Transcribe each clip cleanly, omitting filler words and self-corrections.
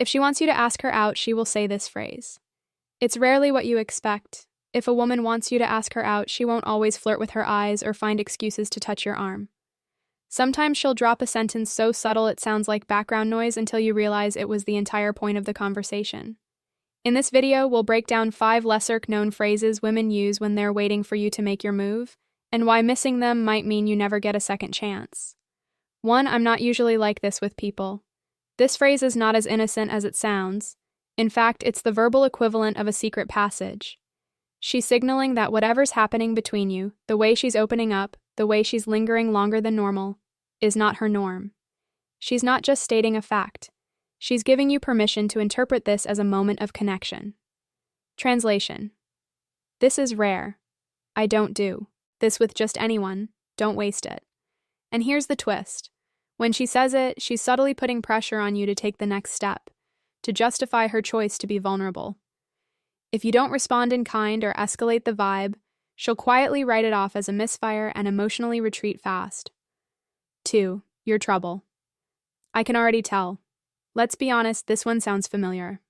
If she wants you to ask her out, she will say this phrase. It's rarely what you expect. If a woman wants you to ask her out, she won't always flirt with her eyes or find excuses to touch your arm. Sometimes she'll drop a sentence so subtle it sounds like background noise until you realize it was the entire point of the conversation. In this video, we'll break down 5 lesser-known phrases women use when they're waiting for you to make your move, and why missing them might mean you never get a second chance. 1. I'm not usually like this with people. This phrase is not as innocent as it sounds. In fact, it's the verbal equivalent of a secret passage. She's signaling that whatever's happening between you, the way she's opening up, the way she's lingering longer than normal, is not her norm. She's not just stating a fact. She's giving you permission to interpret this as a moment of connection. Translation. This is rare. I don't do this with just anyone. Don't waste it. And here's the twist. When she says it, she's subtly putting pressure on you to take the next step, to justify her choice to be vulnerable. If you don't respond in kind or escalate the vibe, she'll quietly write it off as a misfire and emotionally retreat fast. 2. You're trouble. I can already tell. Let's be honest, this one sounds familiar.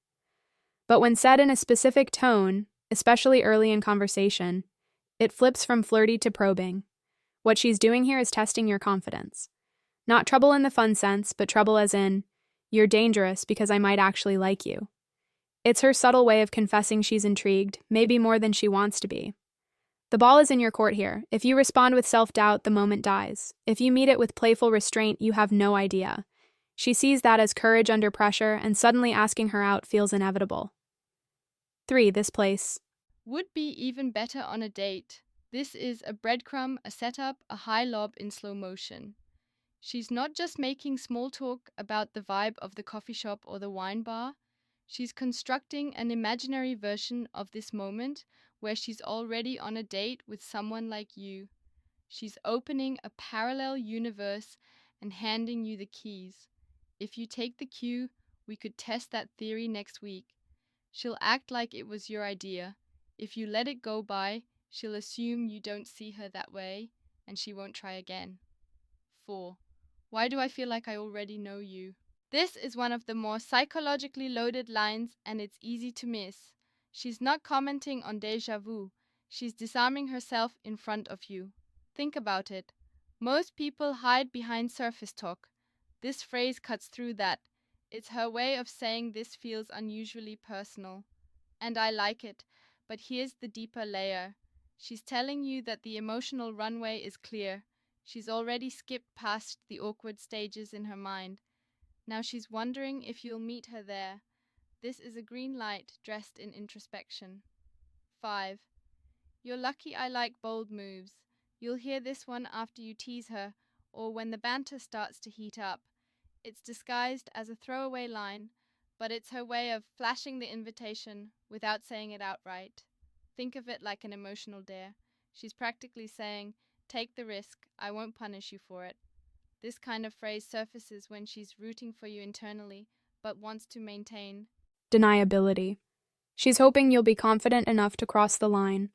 But when said in a specific tone, especially early in conversation, it flips from flirty to probing. What she's doing here is testing your confidence. Not trouble in the fun sense, but trouble as in, you're dangerous because I might actually like you. It's her subtle way of confessing she's intrigued, maybe more than she wants to be. The ball is in your court here. If you respond with self-doubt, the moment dies. If you meet it with playful restraint, you have no idea. She sees that as courage under pressure, and suddenly asking her out feels inevitable. 3. This place. Would be even better on a date. This is a breadcrumb, a setup, a high lob in slow motion. She's not just making small talk about the vibe of the coffee shop or the wine bar. She's constructing an imaginary version of this moment where she's already on a date with someone like you. She's opening a parallel universe and handing you the keys. If you take the cue, we could test that theory next week. She'll act like it was your idea. If you let it go by, she'll assume you don't see her that way, and she won't try again. 4. Why do I feel like I already know you? This is one of the more psychologically loaded lines, and it's easy to miss. She's not commenting on déjà vu. She's disarming herself in front of you. Think about it. Most people hide behind surface talk. This phrase cuts through that. It's her way of saying this feels unusually personal. And I like it, but here's the deeper layer. She's telling you that the emotional runway is clear. She's already skipped past the awkward stages in her mind. Now she's wondering if you'll meet her there. This is a green light dressed in introspection. 5. You're lucky I like bold moves. You'll hear this one after you tease her, or when the banter starts to heat up. It's disguised as a throwaway line, but it's her way of flashing the invitation without saying it outright. Think of it like an emotional dare. She's practically saying, take the risk, I won't punish you for it. This kind of phrase surfaces when she's rooting for you internally, but wants to maintain Deniability. She's hoping you'll be confident enough to cross the line,